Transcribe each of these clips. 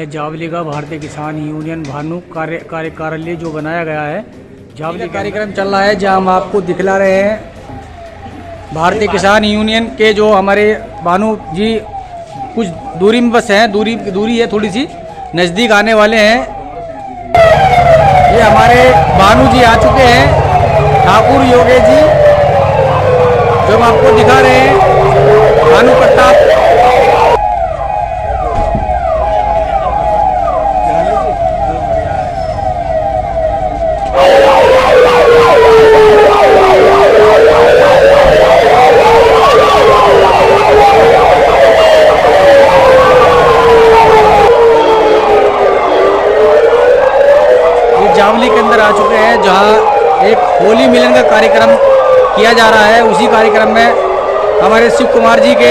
यह जावली का भारतीय किसान यूनियन भानु कार्यालय जो बनाया गया है, जावली कार्यक्रम चल रहा है, जहां हम आपको दिखला रहे हैं भारतीय किसान यूनियन के जो हमारे भानु जी कुछ दूरी में बस हैं, दूरी है थोड़ी सी, नज़दीक आने वाले हैं। ये हमारे भानु जी आ चुके हैं, ठाकुर योगेश जी, जो हम आपको दिखा रहे हैं, भानु प्रताप। जावली के अंदर आ चुके हैं, जहां एक होली मिलन का कार्यक्रम किया जा रहा है। उसी कार्यक्रम में हमारे शिव कुमार जी के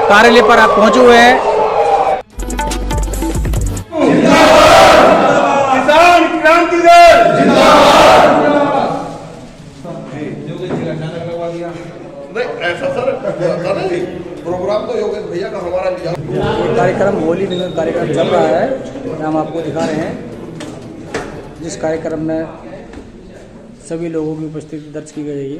कार्यालय पर आप पहुंचे हुए हैं। किसान क्रांति दल जिंदाबाद। ऐसा सर प्रोग्राम तो योगेश भैया का हमारा कार्यक्रम होली मिलन कार्यक्रम चल रहा है, हम आपको दिखा रहे हैं, जिस कार्यक्रम में सभी लोगों की उपस्थिति दर्ज की गई है।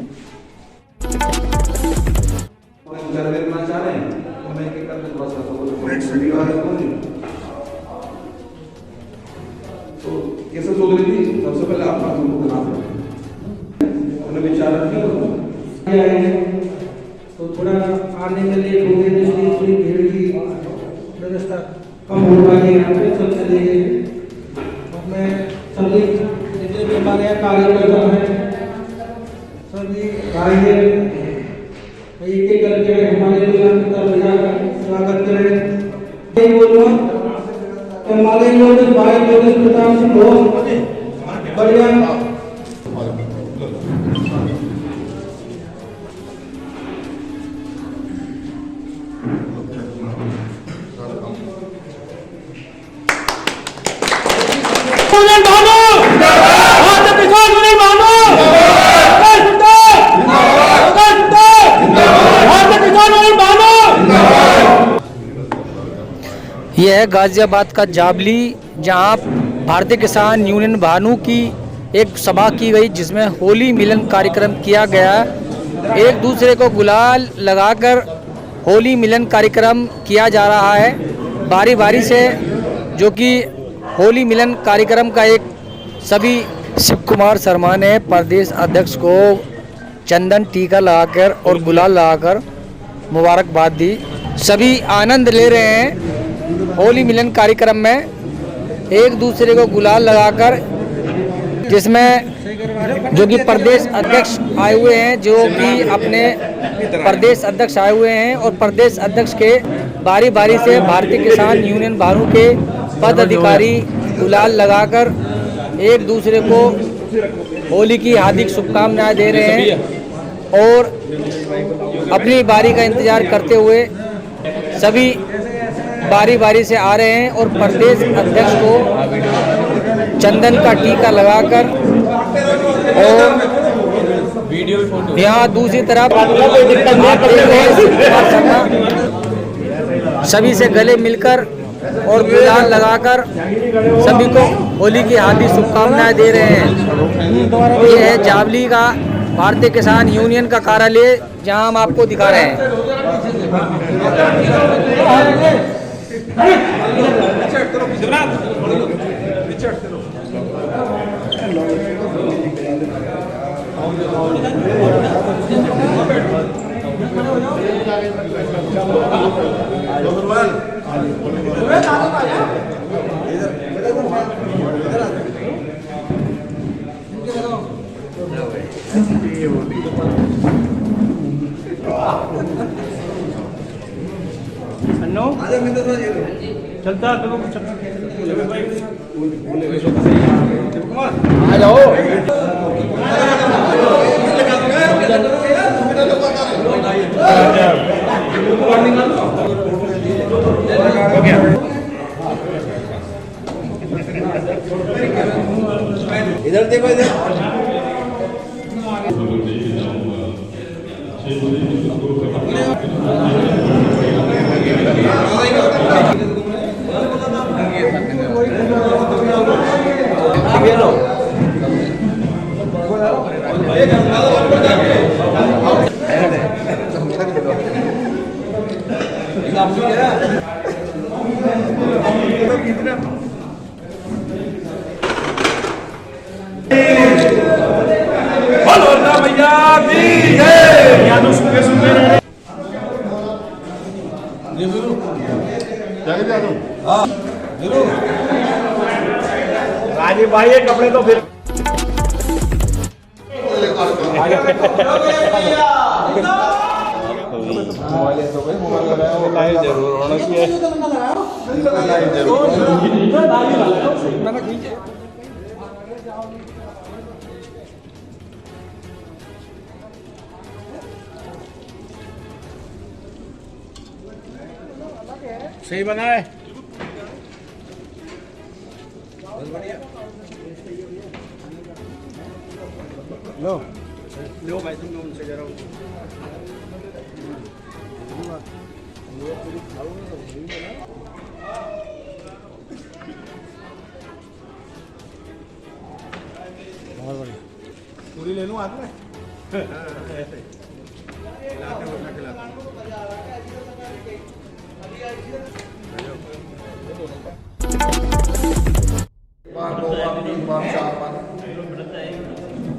तो कैसे चौधरी जी, सबसे पहले आप उन्होंने विचार तो थोड़ा आने में लेट हो गए, इसलिए थोड़ी भीड़ की व्यवस्था कम हो पाई यहाँ पे सब चले गए। और मैं सभी जितने भी हमारे यहाँ कार्यकर्ता हैं, सभी भाई एक एक करके हमारे भैया का स्वागत करें। बोलूँगा हमारे योगेश भाई योगेश प्रताप सिंह बहुत बढ़िया यह है गाजियाबाद का जावली, जहां भारतीय किसान यूनियन भानु की एक सभा की गई, जिसमें होली मिलन कार्यक्रम किया गया। एक दूसरे को गुलाल लगाकर होली मिलन कार्यक्रम किया जा रहा है बारी बारी से, जो कि होली मिलन कार्यक्रम का एक सभी शिव कुमार शर्मा ने प्रदेश अध्यक्ष को चंदन टीका लगाकर और गुलाल लगाकर मुबारकबाद दी। सभी आनंद ले रहे हैं होली मिलन कार्यक्रम में, एक दूसरे को गुलाल लगाकर, जिसमें जो कि प्रदेश अध्यक्ष आए हुए हैं, जो कि अपने प्रदेश अध्यक्ष आए हुए हैं, और प्रदेश अध्यक्ष के बारी बारी से भारतीय किसान यूनियन भानु के पद अधिकारी गुलाल लगाकर एक दूसरे को होली की हार्दिक शुभकामनाएं दे रहे हैं, और अपनी बारी का इंतजार करते हुए सभी बारी बारी से आ रहे हैं, और प्रदेश अध्यक्ष को चंदन का टीका लगाकर, और यहाँ दूसरी तरफ सभी से गले मिलकर और गुलाल लगाकर सभी को होली की हार्दिक शुभकामनाएं दे रहे हैं। ये है जावली का भारतीय किसान यूनियन का कार्यालय, जहां हम आपको दिखा रहे हैं। चलता आ जाओ। इधर देखो, इधर राजीव भाई ये कपड़े तो फिर जरूर होना चाहिए। सही बना है। लो लो भाई तुम उनसे जरा बहुत बढ़िया पूरी ले लूँ हाथ में।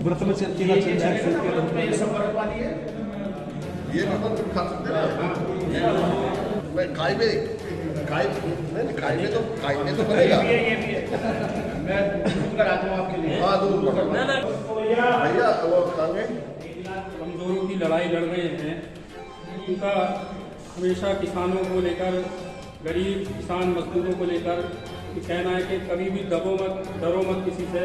व्रत में चलना ये मतलब तुम खा सकते हो। मैं काय में तो बनेगा। मैं दूध कराता हूँ आपके लिए। हाँ दूध भैया वो खाएंगे। कमजोरों की लड़ाई लड़ रहे हैं। उनका हमेशा किसानों को लेकर, गरीब किसान मजदूरों को लेकर कहना है कि कभी भी डरो मत किसी से।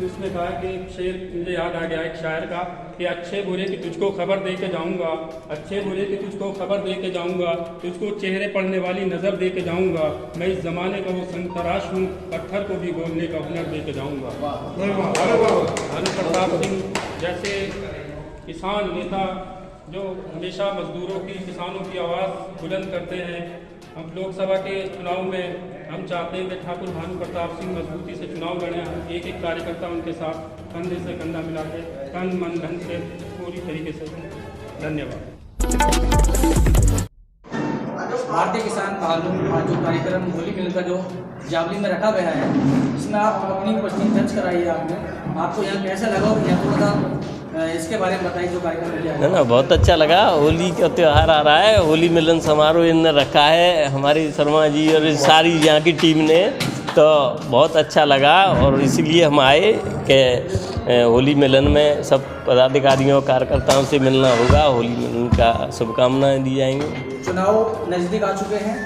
उसने कहा कि एक शेर मुझे याद आ गया एक शायर का कि अच्छे बुरे की तुझको खबर दे के जाऊँगा, अच्छे बुरे की तुझको खबर दे के जाऊँगा, तुझको चेहरे पढ़ने वाली नज़र दे के जाऊँगा। मैं इस ज़माने का वो संग तराश हूँ, पत्थर को भी बोलने का हुनर दे के जाऊँगा। भानु प्रताप सिंह जैसे किसान नेता जो हमेशा मजदूरों की, किसानों की आवाज़ बुलंद करते हैं। हम लोकसभा के चुनाव में हम चाहते हैं कि ठाकुर भानु प्रताप सिंह मजबूती से चुनाव लड़ें। हम एक एक कार्यकर्ता उनके साथ कंधे से कंधा मिला के तन मन धन से पूरी तरीके से। धन्यवाद। भारतीय किसान भानु जो कार्यक्रम होली मिलन का जो जावली में रखा गया है, इसमें आप अपनी उपस्थिति दर्ज कराइए। आपको यहाँ कैसा लगा और यहाँ थोड़ा सा इसके बारे में बताइए जो कार्यक्रम किया है। ना बहुत अच्छा लगा। होली का त्यौहार आ रहा है, होली मिलन समारोह इन्होंने रखा है हमारी शर्मा जी और सारी यहाँ की टीम ने, तो बहुत अच्छा लगा। और इसीलिए हम आए कि होली मिलन में सब पदाधिकारियों कार्यकर्ताओं से मिलना होगा। होली मिलन का शुभकामनाएं दी जाएंगी। चुनाव नज़दीक आ चुके हैं,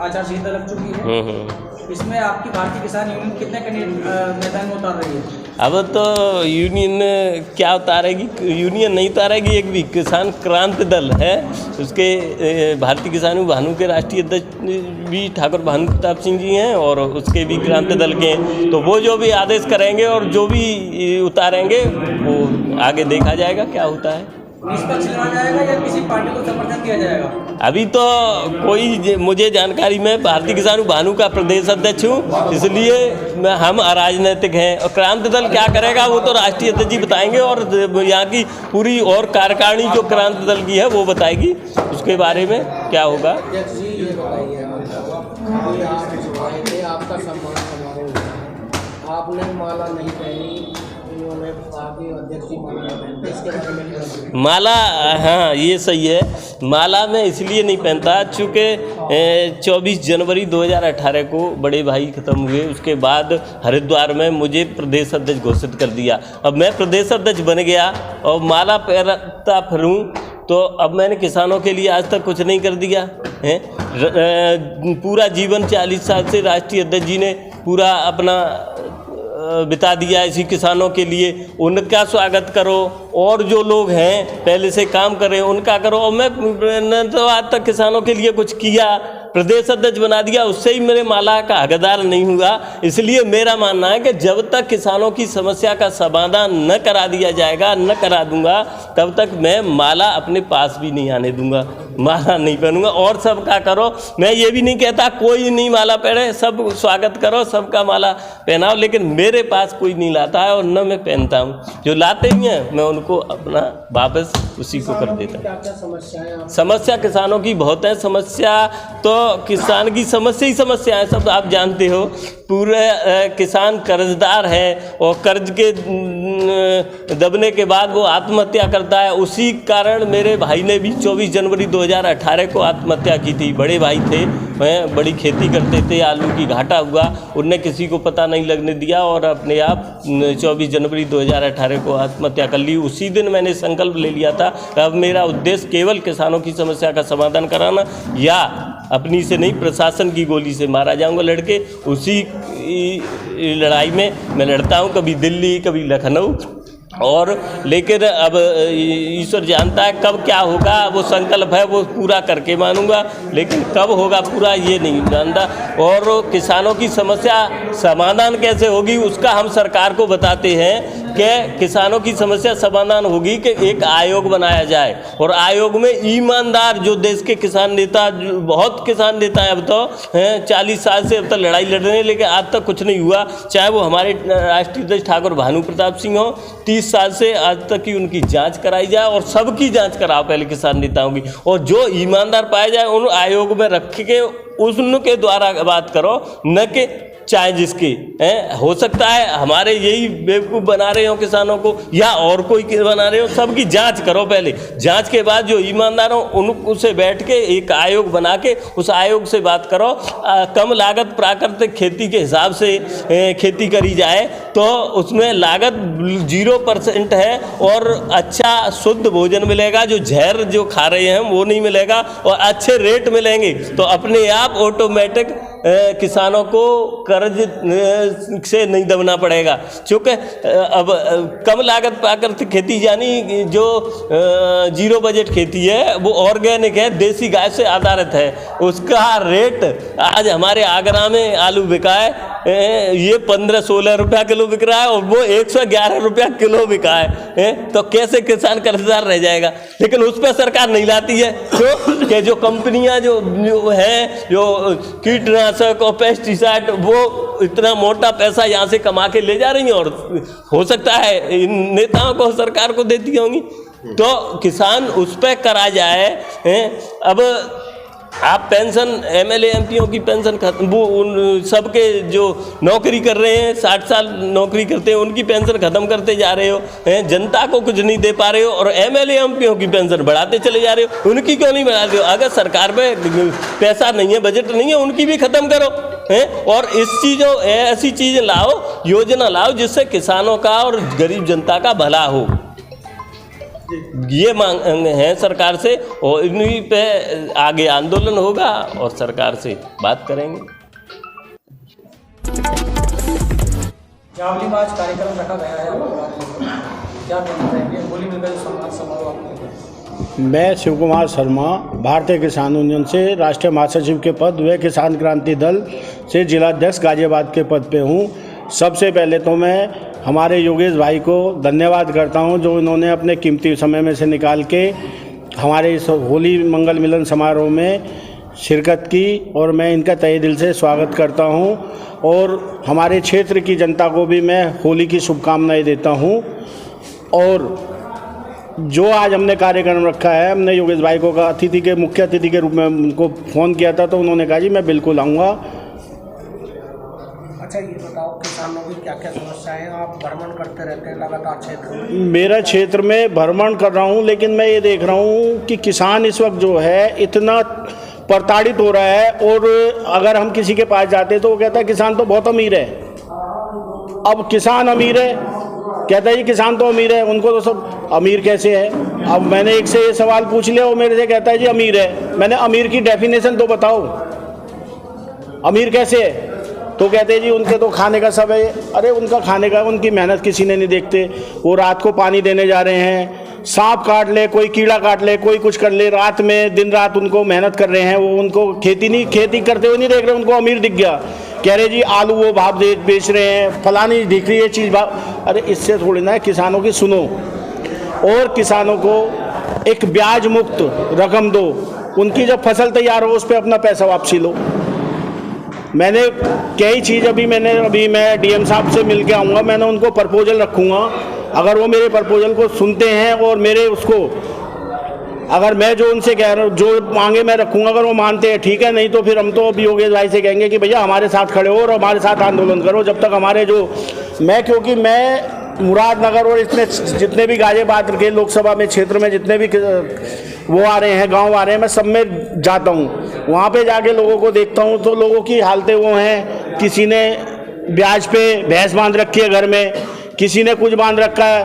आचार संहिता लग चुकी है। इसमें आपकी भारतीय किसान यूनियन कितने कैंडिडेट मैदान में उतार रही है? अब तो यूनियन क्या उतारेगी, यूनियन नहीं उतारेगी। एक भी किसान क्रांति दल है, उसके भारतीय किसान भानु के राष्ट्रीय अध्यक्ष भी ठाकुर भानु प्रताप सिंह जी हैं और उसके भी क्रांति दल के हैं। तो वो जो भी आदेश करेंगे और जो भी उतारेंगे वो आगे देखा जाएगा क्या होता है। निष्पक्ष चुना जाएगा या किसी पार्टी को समर्थन दिया जाएगा? अभी तो कोई मुझे जानकारी में भारतीय किसान भानु का प्रदेश अध्यक्ष हूँ, इसलिए हम अराजनैतिक हैं। और क्रांति दल क्या करेगा वो तो राष्ट्रीय अध्यक्ष जी बताएंगे और यहाँ की पूरी और कार्यकारिणी जो क्रांति दल की है वो बताएगी उसके बारे में क्या होगा। आपका सम्मान समारोह, आपने माला नहीं पहनी, माला, हाँ ये सही है। माला में इसलिए नहीं पहनता चूँकि 24 जनवरी 2018 को बड़े भाई ख़त्म हुए, उसके बाद हरिद्वार में मुझे प्रदेश अध्यक्ष घोषित कर दिया। अब मैं प्रदेश अध्यक्ष बन गया और माला पहनता फिरूँ तो अब मैंने किसानों के लिए आज तक कुछ नहीं कर दिया है। पूरा जीवन 40 साल से राष्ट्रीय अध्यक्ष जी ने पूरा अपना बिता दिया इसी किसानों के लिए। उनका स्वागत करो और जो लोग हैं पहले से काम कर रहे हैं उनका करो। और मैं तो आज तक किसानों के लिए कुछ किया, प्रदेश अध्यक्ष बना दिया, उससे ही मेरे माला का हकदार नहीं हुआ। इसलिए मेरा मानना है कि जब तक किसानों की समस्या का समाधान न करा दिया जाएगा, न करा दूंगा, तब तक मैं माला अपने पास भी नहीं आने दूंगा, माला नहीं पहनूंगा। और सबका करो, मैं ये भी नहीं कहता कोई नहीं माला पहने, सब स्वागत करो, सबका माला पहनाओ, लेकिन मेरे पास कोई नहीं लाता है और न मैं पहनता हूँ। जो लाते ही हैं मैं उनको अपना वापस उसी को कर देता हूँ। क्या समस्याएं? समस्या किसानों की बहुत है। समस्या तो किसान की समस्या ही समस्या है, सब आप जानते हो। पूरे किसान कर्जदार है और कर्ज के दबने के बाद वो आत्महत्या करता है। उसी कारण मेरे भाई ने भी 24 जनवरी 2018 को आत्महत्या की थी। बड़े भाई थे, वह बड़ी खेती करते थे, आलू की घाटा हुआ, उनने किसी को पता नहीं लगने दिया और अपने आप 24 जनवरी 2018 को आत्महत्या कर ली। उसी दिन मैंने संकल्प ले लिया था कि अब मेरा उद्देश्य केवल किसानों की समस्या का समाधान कराना, या अपनी से नहीं प्रशासन की गोली से मारा जाऊंगा लड़के। उसी लड़ाई में मैं लड़ता हूं, कभी दिल्ली कभी लखनऊ। और लेकिन अब ईश्वर जानता है कब क्या होगा, वो संकल्प है वो पूरा करके मानूंगा, लेकिन कब होगा पूरा ये नहीं जानता। और किसानों की समस्या समाधान कैसे होगी उसका हम सरकार को बताते हैं कि किसानों की समस्या समाधान होगी कि एक आयोग बनाया जाए और आयोग में ईमानदार जो देश के किसान नेता, बहुत किसान नेता हैं अब तो, 40 साल से अब तक लड़ाई लड़ रहे हैं लेकिन आज तक कुछ नहीं हुआ। चाहे वो हमारे राष्ट्रीय अध्यक्ष ठाकुर भानु प्रताप सिंह हो, 30 साल से आज तक की उनकी जांच कराई जाए और सबकी जांच कराओ पहले किसान नेताओं की, और जो ईमानदार पाए जाए उन आयोग में रख के उनके द्वारा बात करो, न कि चाहे जिसके हो सकता है हमारे यही बेवकूफ़ बना रहे हो किसानों को या और कोई बना रहे हो। सबकी जांच करो पहले, जांच के बाद जो ईमानदार हो उनसे बैठ के एक आयोग बना के उस आयोग से बात करो। कम लागत प्राकृतिक खेती के हिसाब से खेती करी जाए तो उसमें लागत 0% है और अच्छा शुद्ध भोजन मिलेगा। जो जहर जो खा रहे हैं वो नहीं मिलेगा और अच्छे रेट मिलेंगे तो अपने आप ऑटोमेटिक किसानों को कर्ज से नहीं दबना पड़ेगा। क्योंकि अब कम लागत प्राकृतिक खेती यानी जो 0 बजट खेती है वो ऑर्गेनिक है, देसी गाय से आधारित है, उसका रेट आज हमारे आगरा में आलू बिका है ये 15-16 रुपया किलो बिक रहा है और वो 111 रुपया किलो बिका है। तो कैसे किसान कर्जदार रह जाएगा? लेकिन उस पर सरकार नहीं लाती है कि जो कंपनियां जो हैं जो कीटनाशक और पेस्टिसाइड वो इतना मोटा पैसा यहाँ से कमा के ले जा रही हैं और हो सकता है इन नेताओं को सरकार को देती होंगी। तो किसान उस पर करा जाए। अब आप पेंशन एमएलए एमपीओं की पेंशन खत्म, वो उन सबके जो नौकरी कर रहे हैं 60 साल नौकरी करते हैं उनकी पेंशन ख़त्म करते जा रहे हो, जनता को कुछ नहीं दे पा रहे हो और एमएलए एमपीओं की पेंशन बढ़ाते चले जा रहे हो। उनकी क्यों नहीं बढ़ाते हो? अगर सरकार में पैसा नहीं है, बजट नहीं है, उनकी भी ख़त्म करो और इस चीज़ों ऐसी चीज़ लाओ, योजना लाओ जिससे किसानों का और गरीब जनता का भला हो। ये मांग है सरकार से और इन्हीं पे आगे आंदोलन होगा और सरकार से बात करेंगे। जावली मार्च कार्यक्रम रखा गया है, क्या कहना चाहेंगे? होली मिलकर सम्मान समारोह। मैं शिव कुमार शर्मा भारतीय किसान यूनियन से राष्ट्रीय महासचिव के पद व किसान क्रांति दल से जिलाध्यक्ष गाजियाबाद के पद पे हूँ। सबसे पहले तो मैं हमारे योगेश भाई को धन्यवाद करता हूं जो इन्होंने अपने कीमती समय में से निकाल के हमारे इस होली मंगल मिलन समारोह में शिरकत की और मैं इनका तहे दिल से स्वागत करता हूं और हमारे क्षेत्र की जनता को भी मैं होली की शुभकामनाएं देता हूं। और जो आज हमने कार्यक्रम रखा है, हमने योगेश भाई को अतिथि के मुख्य अतिथि के रूप में उनको फ़ोन किया था तो उन्होंने कहा जी मैं बिल्कुल आऊँगा। अच्छा ये बताओ किसानों की क्या क्या समस्याएं हैं? आप भ्रमण करते रहते हैं लगातार क्षेत्र? मेरा क्षेत्र में भ्रमण कर रहा हूं लेकिन मैं ये देख रहा हूं कि किसान इस वक्त जो है इतना प्रताड़ित हो रहा है और अगर हम किसी के पास जाते हैं तो वो कहता है किसान तो बहुत अमीर है। अब किसान अमीर है, कहता है जी किसान तो अमीर है, उनको तो सब अमीर कैसे है? अब मैंने एक से ये सवाल पूछ लिया, वो मेरे से कहता है जी अमीर है। मैंने अमीर की डेफिनेशन तो बताओ, अमीर कैसे है? तो कहते हैं जी उनके तो खाने का सब है। अरे उनका खाने का, उनकी मेहनत किसी ने नहीं देखते। वो रात को पानी देने जा रहे हैं, सांप काट ले, कोई कीड़ा काट ले, कोई कुछ कर ले, रात में दिन रात उनको मेहनत कर रहे हैं। वो उनको खेती करते हुए नहीं देख रहे, उनको अमीर दिख गया, कह रहे जी आलू वो भाव बेच रहे हैं, फलानी दिख रही है चीज़ भाव। अरे इससे थोड़ी ना है, किसानों की सुनो और किसानों को एक ब्याज मुक्त रकम दो, उनकी जब फसल तैयार हो उस पर अपना पैसा वापसी लो। मैंने कई चीज़ अभी मैं डीएम साहब से मिल के आऊँगा, मैंने उनको प्रपोजल रखूँगा। अगर वो मेरे प्रपोजल को सुनते हैं और मेरे उसको अगर मैं जो उनसे कह रहा हूँ जो मांगे मैं रखूँगा, अगर वो मानते हैं ठीक है, नहीं तो फिर हम तो अभी योगेश भाई से कहेंगे कि भैया हमारे साथ खड़े हो और हमारे साथ आंदोलन करो जब तक हमारे क्योंकि मैं मुरादनगर और इसमें जितने भी गाजियाबाद के लोकसभा में क्षेत्र में जितने भी वो आ रहे हैं, गांव आ रहे हैं, मैं सब में जाता हूँ। वहाँ पे जाके लोगों को देखता हूँ तो लोगों की हालतें वो हैं, किसी ने ब्याज पे भैंस बांध रखी है घर में, किसी ने कुछ बांध रखा है,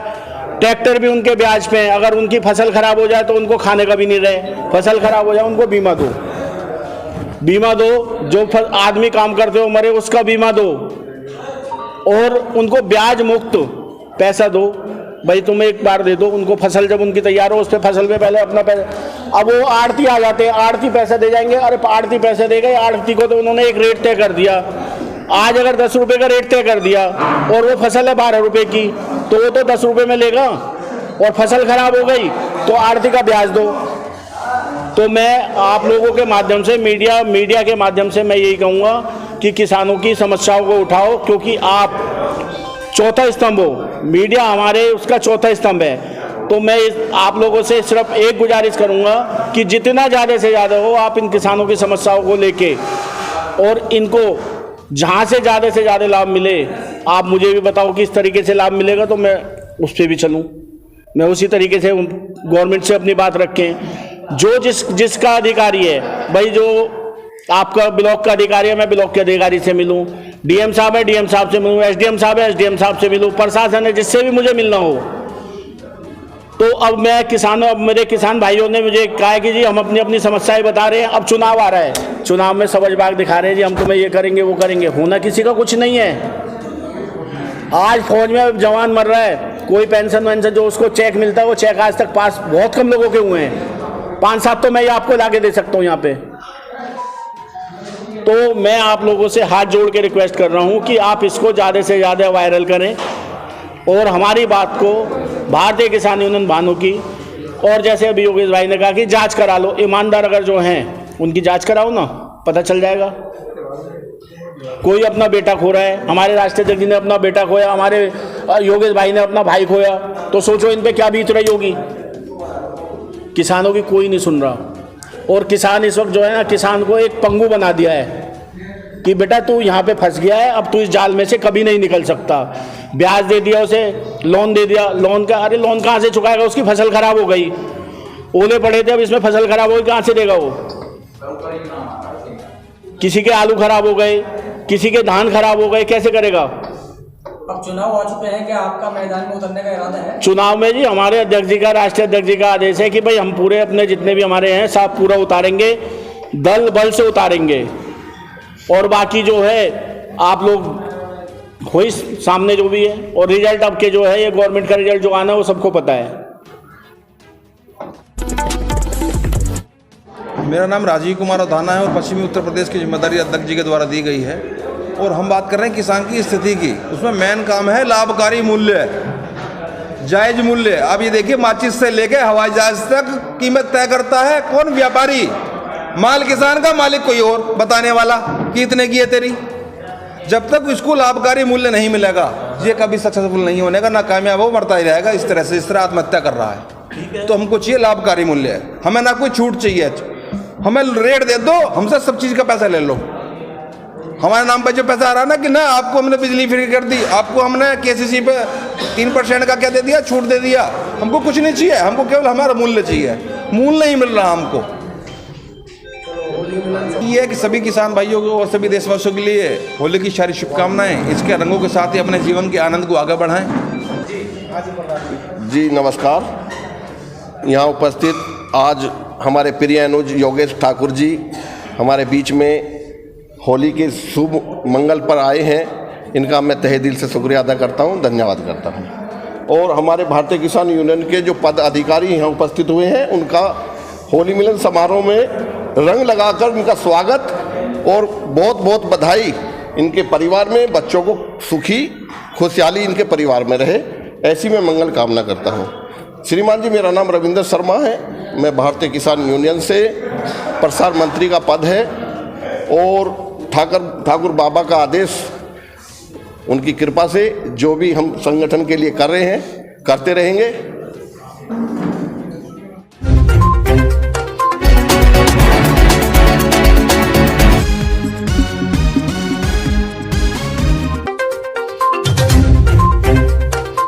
ट्रैक्टर भी उनके ब्याज पे हैं। अगर उनकी फसल खराब हो जाए तो उनको खाने का भी नहीं रहे, फसल खराब हो जाए उनको बीमा दो, जो आदमी काम करते हो मरे उसका बीमा दो और उनको ब्याज मुक्त पैसा दो। भाई तुम एक बार दे दो उनको, फसल जब उनकी तैयार हो उस पर फसल पे पहले अपना पैसा। अब वो आड़ती आ जाते हैं, आड़ती पैसा दे जाएंगे, अरे आड़ती पैसे दे गए, आड़ती को तो उन्होंने एक रेट तय कर दिया। आज अगर 10 रुपये का रेट तय कर दिया और वो फसल है 12 रुपये की, तो वो तो 10 रुपये में लेगा और फसल खराब हो गई तो आड़ती का ब्याज दो। तो मैं आप लोगों के माध्यम से मीडिया के माध्यम से मैं यही कहूँगा कि किसानों की समस्याओं को उठाओ, क्योंकि आप चौथा स्तंभ हो, मीडिया हमारे उसका चौथा स्तंभ है। तो मैं आप लोगों से सिर्फ एक गुजारिश करूंगा कि जितना ज़्यादा से ज़्यादा हो आप इन किसानों की समस्याओं को लेके और इनको जहाँ से ज़्यादा लाभ मिले आप मुझे भी बताओ कि इस तरीके से लाभ मिलेगा तो मैं उस पर भी चलूँ। मैं उसी तरीके से गवर्नमेंट से अपनी बात रखें। जो जिसका अधिकारी है, भाई जो आपका ब्लॉक का अधिकारी है मैं ब्लॉक के अधिकारी से मिलूं, डीएम साहब है डीएम साहब से मिलूं, एसडीएम साहब है एसडीएम साहब से मिलूं, प्रशासन है जिससे भी मुझे मिलना हो। तो अब मेरे किसान भाइयों ने मुझे कहा है कि जी हम अपनी अपनी समस्याएं बता रहे हैं। अब चुनाव आ रहा है, चुनाव में समझबाग दिखा रहे हैं जी हम तुम्हें ये करेंगे वो करेंगे। होना किसी का कुछ नहीं है। आज फौज में जवान मर रहा है, कोई पेंशन जो उसको चेक मिलता है वो चेक आज तक पास बहुत कम लोगों के हुए हैं। 5-7 तो मैं आपको ला के दे सकता हूँ यहाँ पे। तो मैं आप लोगों से हाथ जोड़ के रिक्वेस्ट कर रहा हूं कि आप इसको ज़्यादा से ज़्यादा वायरल करें और हमारी बात को भारतीय किसान यूनियन भानु की, और जैसे अभी योगेश भाई ने कहा कि जांच करा लो, ईमानदार अगर जो हैं उनकी जांच कराओ ना, पता चल जाएगा। कोई अपना बेटा खो रहा है, हमारे राष्ट्रीय अध्यक्ष जी ने अपना बेटा खोया, हमारे योगेश भाई ने अपना भाई खोया, तो सोचो इन पर क्या बीत रही होगी। किसानों की कोई नहीं सुन रहा और किसान इस वक्त जो है ना, किसान को एक पंगु बना दिया है कि बेटा तू यहाँ पे फंस गया है, अब तू इस जाल में से कभी नहीं निकल सकता। ब्याज दे दिया उसे, लोन दे दिया, लोन का अरे लोन कहाँ से चुकाएगा, उसकी फसल खराब हो गई, ओले पड़े थे, अब इसमें फसल खराब हो गई, कहाँ से देगा वो। किसी के आलू खराब हो गए, किसी के धान खराब हो गए, कैसे करेगा। अब चुनाव आ चुके हैं, क्या आपका मैदान में उतरने का इरादा है? चुनाव में जी हमारे अध्यक्ष जी का, राष्ट्रीय अध्यक्ष जी का आदेश है कि भाई हम पूरे अपने जितने भी हमारे हैं सब पूरा उतारेंगे, दल बल से उतारेंगे। और बाकी जो है आप लोग हो सामने जो भी है, और रिजल्ट अब के जो है ये गवर्नमेंट का रिजल्ट जो आना है वो सबको पता है। मेरा नाम राजीव कुमार अधाना है और पश्चिमी उत्तर प्रदेश की जिम्मेदारी अध्यक्ष जी के द्वारा दी गई है। और हम बात कर रहे हैं किसान की स्थिति की, उसमें मेन काम है लाभकारी मूल्य, जायज मूल्य। अब ये देखिए माचिस से लेके हवाई जहाज तक कीमत तय करता है कौन, व्यापारी। माल किसान का, मालिक कोई और बताने वाला कि इतने की है तेरी। जब तक इसको लाभकारी मूल्य नहीं मिलेगा ये कभी सक्सेसफुल नहीं होने का, ना कामयाब हो, मरता ही रहेगा इस तरह से। इस तरह आत्महत्या कर रहा है। तो हमको चाहिए लाभकारी मूल्य, हमें ना कोई छूट चाहिए, हमें रेट दे दो, हमसे सब चीज़ का पैसा ले लो। हमारे नाम पर जो पैसा आ रहा है ना कि ना आपको हमने बिजली फ्री कर दी, आपको हमने केसीसी पे 3% का क्या दे दिया, छूट दे दिया। हमको कुछ नहीं चाहिए, हमको केवल हमारा मूल्य चाहिए। मूल्य नहीं मिल रहा हमको। ये है कि सभी किसान भाइयों को और सभी देशवासियों के लिए होली की सारी शुभकामनाएं। इसके रंगों के साथ ही अपने जीवन के आनंद को आगे बढ़ाएं। जी नमस्कार। यहाँ उपस्थित आज हमारे प्रिय अनुज योगेश ठाकुर जी हमारे बीच में होली के शुभ मंगल पर आए हैं। इनका मैं तहे दिल से शुक्रिया अदा करता हूँ, धन्यवाद करता हूँ। और हमारे भारतीय किसान यूनियन के जो पद अधिकारी यहाँ उपस्थित हुए हैं उनका होली मिलन समारोह में रंग लगाकर उनका स्वागत और बहुत बहुत बधाई। इनके परिवार में बच्चों को सुखी खुशहाली इनके परिवार में रहे, ऐसी मैं मंगल कामना करता हूँ। श्रीमान जी, मेरा नाम रविंद्र शर्मा है, मैं भारतीय किसान यूनियन से प्रसार मंत्री का पद है और ठाकुर बाबा का आदेश, उनकी कृपा से जो भी हम संगठन के लिए कर रहे हैं करते रहेंगे।